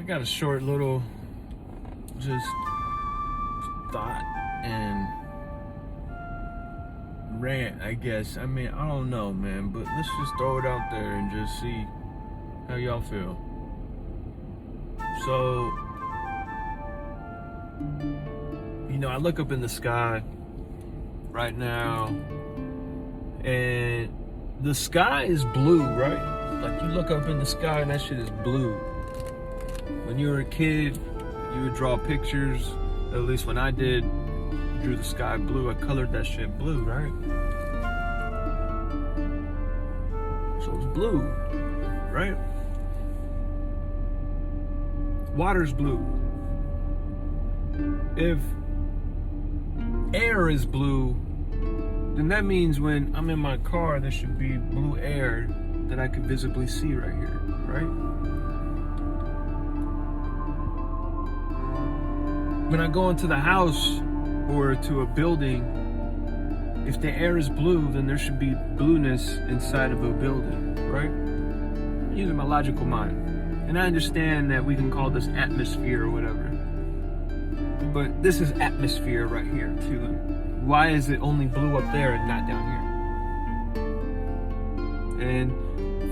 I got a short little just thought and rant, I guess. I mean, I don't know, man, but let's just throw it out there and just see how y'all feel. So, you know, I look up in the sky right now, and the sky is blue, right? Like, you look up in the sky and that shit is blue. When you were a kid, you would draw pictures, at least when I did, drew the sky blue. I colored that shit blue, right? So it's blue, right? Water's blue. If air is blue, then that means when I'm in my car, there should be blue air that I can visibly see right here, right? When I go into the house or to a building, if the air is blue, then there should be blueness inside of a building, right? I'm using my logical mind. And I understand that we can call this atmosphere or whatever. But this is atmosphere right here too. Why is it only blue up there and not down here? And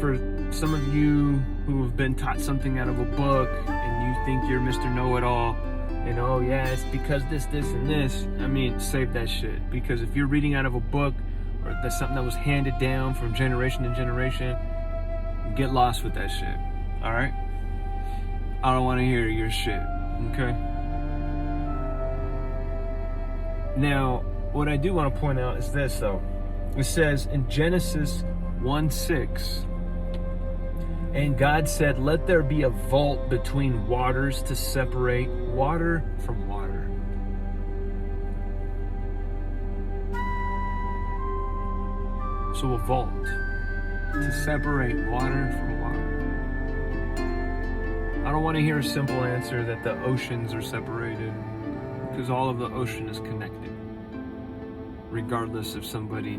for some of you who have been taught something out of a book and you think you're Mr. Know-It-All, and oh yeah, it's because this, and this. I mean, save that shit. Because if you're reading out of a book or that's something that was handed down from generation to generation, get lost with that shit. Alright? I don't want to hear your shit. Okay? Now, what I do want to point out is this though. It says in Genesis 1:6, and God said, let there be a vault between waters to separate water from water. So a vault to separate water from water. I don't want to hear a simple answer that the oceans are separated, because all of the ocean is connected. Regardless if somebody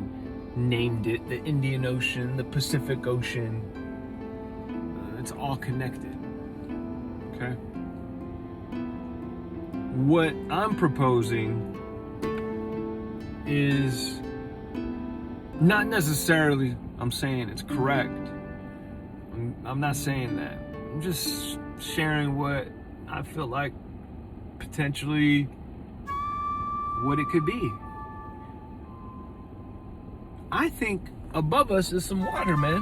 named it the Indian Ocean, the Pacific Ocean, it's all connected, okay? What I'm proposing is not necessarily, I'm saying it's correct. I'm not saying that. I'm just sharing what I feel like potentially what it could be. I think above us is some water, man.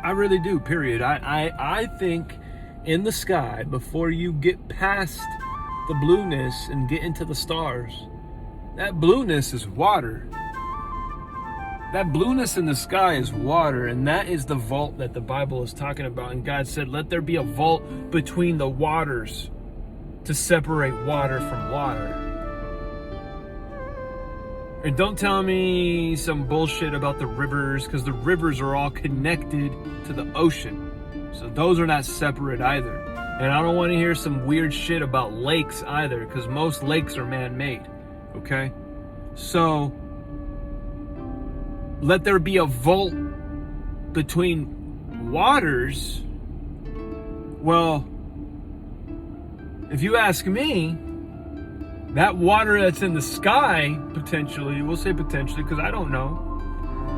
I really do, period. I think in the sky, before you get past the blueness and get into the stars, that blueness is water. That blueness in the sky is water, and that is the vault that the Bible is talking about. And God said, let there be a vault between the waters to separate water from water. And don't tell me some bullshit about the rivers, because the rivers are all connected to the ocean. So those are not separate either. And I don't want to hear some weird shit about lakes either, because most lakes are man-made. Okay? So, let there be a vault between waters. Well, if you ask me, that water that's in the sky, potentially, we'll say potentially, because I don't know.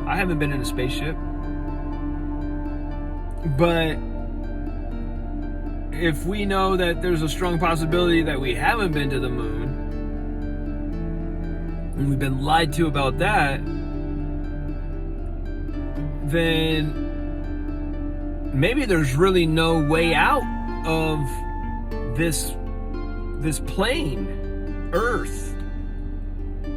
I haven't been in a spaceship. But if we know that there's a strong possibility that we haven't been to the moon, and we've been lied to about that, then maybe there's really no way out of this plane. Earth,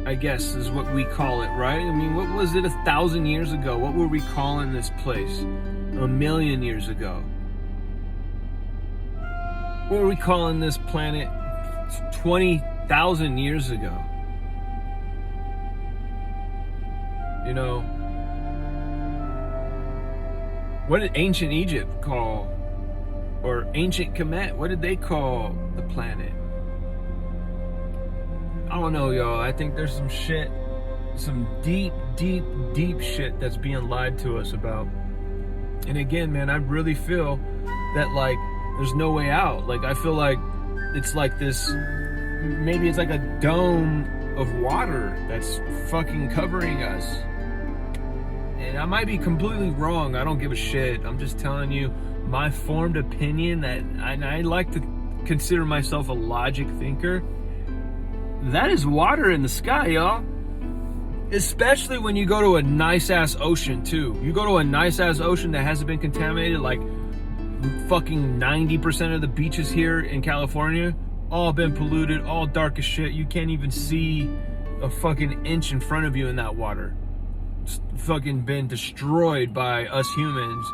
I guess, is what we call it, right? I mean, what was it 1,000 years ago? What were we calling this place 1,000,000 years ago? What were we calling this planet 20,000 years ago? You know, what did ancient Egypt call, or ancient Kemet, what did they call the planet? I don't know, y'all. I think there's some shit, some deep shit that's being lied to us about. And again, man, I really feel that, like, There's no way out. Like, I feel like it's like this, maybe it's like a dome of water that's fucking covering us. And I might be completely wrong. I don't give a shit. I'm just telling you my formed opinion that I like to consider myself a logic thinker. That is water in the sky, y'all. Especially when you go to a nice ass ocean too. You go to a nice ass ocean that hasn't been contaminated, like fucking 90% of the beaches here in California, all been polluted, all dark as shit. You can't even see a fucking inch in front of you in that water. It's fucking been destroyed by us humans,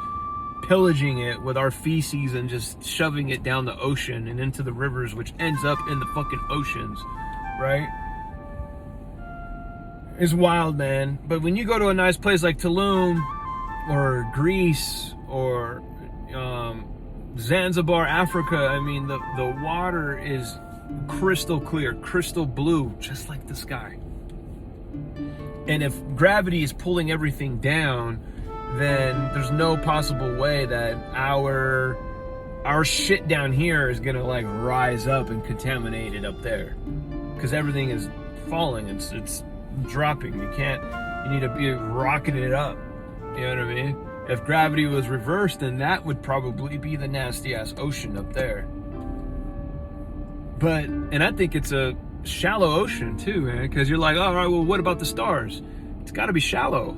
pillaging it with our feces and just shoving it down the ocean and into the rivers, which ends up in the fucking oceans, right? It's wild, man. But when you go to a nice place like Tulum or Greece or Zanzibar, Africa, I mean, the water is crystal clear, crystal blue, just like the sky. And if gravity is pulling everything down, then there's no possible way that our shit down here is gonna like rise up and contaminate it up there, because everything is falling. It's dropping. You need to be rocketing it up. You know what I mean? If gravity was reversed, then that would probably be the nasty ass ocean up there. And I think it's a shallow ocean too, man, because you're like, all right, well, what about the stars? It's got to be shallow.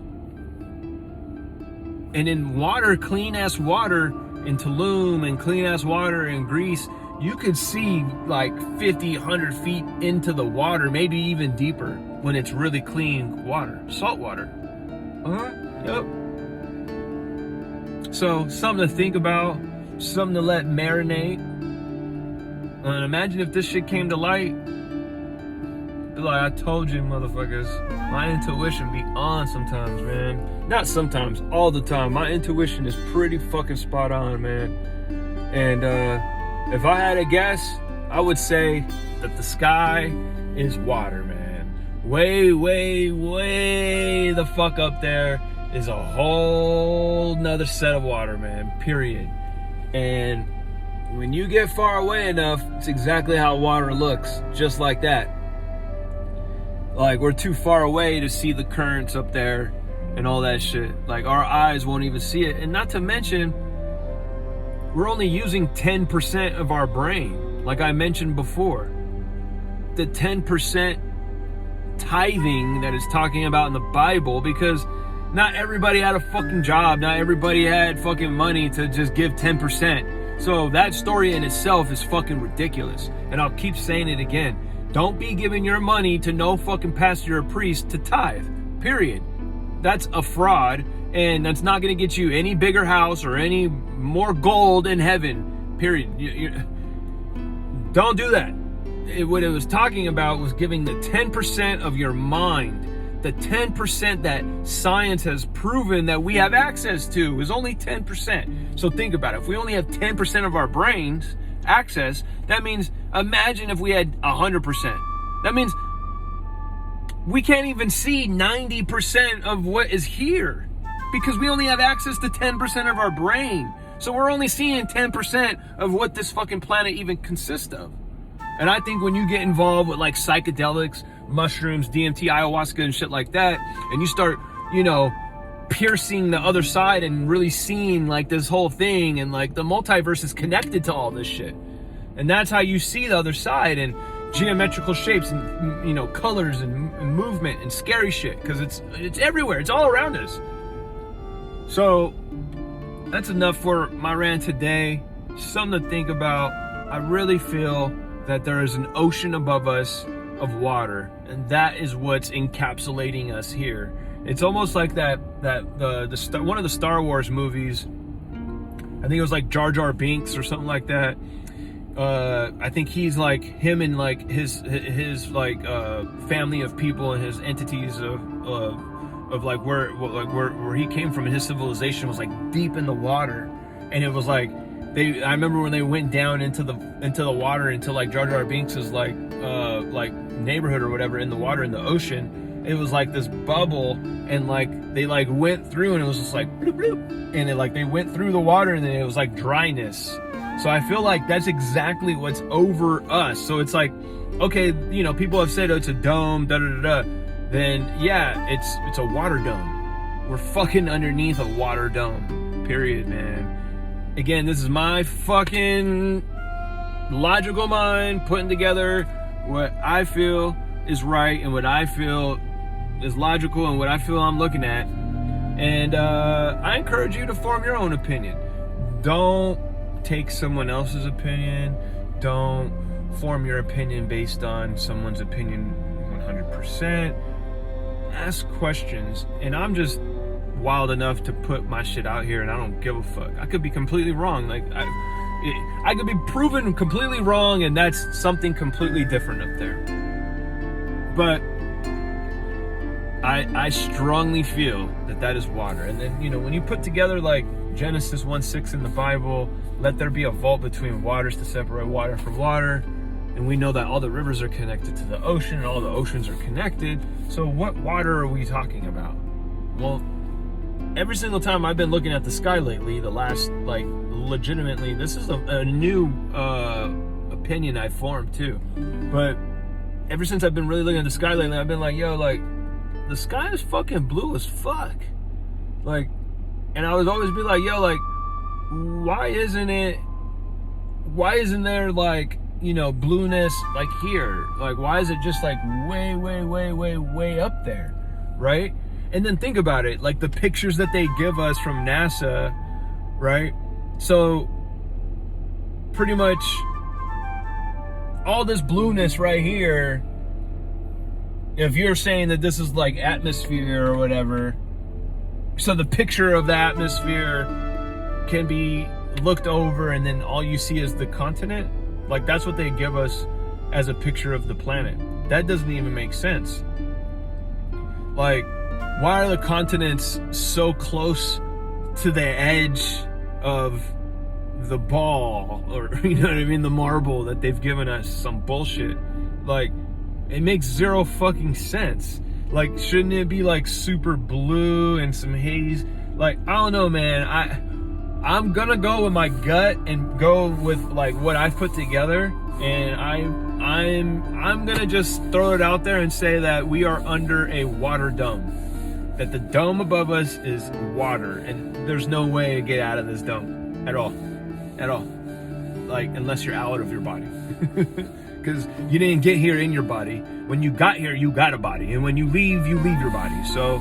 And in water, clean ass water in Tulum and clean ass water in Greece, you could see like 50, 100 feet into the water, maybe even deeper when it's really clean water, salt water. Yep. So something to think about, something to let marinate. And imagine if this shit came to light. Be like, I told you, motherfuckers. My intuition be on sometimes, man. Not sometimes, all the time. My intuition is pretty fucking spot on, man. And if I had to guess, I would say that the sky is water, man. Way, way, way the fuck up there is a whole nother set of water, man, period. And when you get far away enough, it's exactly how water looks, just like that. Like, we're too far away to see the currents up there and all that shit. Like, our eyes won't even see it. And not to mention, we're only using 10% of our brain, like I mentioned before. The 10% tithing that it's talking about in the Bible, because not everybody had a fucking job. Not everybody had fucking money to just give 10%. So that story in itself is fucking ridiculous. And I'll keep saying it again. Don't be giving your money to no fucking pastor or priest to tithe. Period. That's a fraud. And that's not going to get you any bigger house or any more gold in heaven. Period. Don't do that. What it was talking about was giving the 10% of your mind. The 10% that science has proven that we have access to is only 10%. So think about it. If we only have 10% of our brains access, that means, imagine if we had 100%. That means we can't even see 90% of what is here, because we only have access to 10% of our brain. So we're only seeing 10% of what this fucking planet even consists of. And I think when you get involved with like psychedelics, mushrooms, DMT, ayahuasca and shit like that, and you start, piercing the other side and really seeing like this whole thing, and like the multiverse is connected to all this shit. And that's how you see the other side, and geometrical shapes and, colors and movement and scary shit, because it's everywhere. It's all around us. So that's enough for my rant today. Something to think about. I really feel that there is an ocean above us of water, and that is what's encapsulating us here. It's almost like the one of the Star Wars movies. I think it was like Jar Jar Binks or something like that. I think he's like him and like his like family of people and his entities of like where he came from, and his civilization was like deep in the water, and it was like I remember when they went down into the water, into like Jar Jar Binks's like neighborhood or whatever, in the water, in the ocean. It was like this bubble, and like they like went through, and it was just like bloop, bloop, and they went through the water, and then it was like dryness, So I feel like that's exactly what's over us. So it's like, okay, you know, people have said, oh, it's a dome, da da da da. Then yeah, it's a water dome. We're fucking underneath a water dome. Period, man. Again, this is my fucking logical mind putting together what I feel is right and what I feel is logical and what I feel I'm looking at. And I encourage you to form your own opinion. Don't take someone else's opinion. Don't form your opinion based on someone's opinion 100%. Ask questions. And I'm just wild enough to put my shit out here, and I don't give a fuck. I could be completely wrong. Like I could be proven completely wrong, and that's something completely different up there. But I strongly feel that is water. And then, you know, when you put together like Genesis 1:6 in the Bible, let there be a vault between waters to separate water from water. And we know that all the rivers are connected to the ocean and all the oceans are connected. So what water are we talking about? Well, every single time I've been looking at the sky lately, the last, like, legitimately, this is a new opinion I formed too. But ever since I've been really looking at the sky lately, I've been like, yo, like, the sky is fucking blue as fuck. Like, and I would always be like, yo, like, why isn't there, like, you know, blueness like here? Like, why is it just like way up there, right? And then think about it, like the pictures that they give us from NASA, right? So pretty much all this blueness right here, if you're saying that this is like atmosphere or whatever, so the picture of the atmosphere can be looked over and then all you see is the continent. Like, that's what they give us as a picture of the planet. That doesn't even make sense. Like, why are the continents so close to the edge of the ball, or, you know what I mean, the marble that they've given us? Some bullshit. Like, it makes zero fucking sense. Like, shouldn't it be like super blue and some haze? Like, I don't know, man. I'm gonna go with my gut and go with like what I've put together, and I'm gonna just throw it out there and say that we are under a water dome. That the dome above us is water, and there's no way to get out of this dome at all. Like, unless you're out of your body. Because you didn't get here in your body. When you got here, you got a body. And when you leave your body. So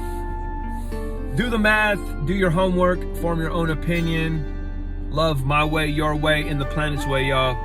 do the math, do your homework, form your own opinion. Love my way, your way, and the planet's way, y'all.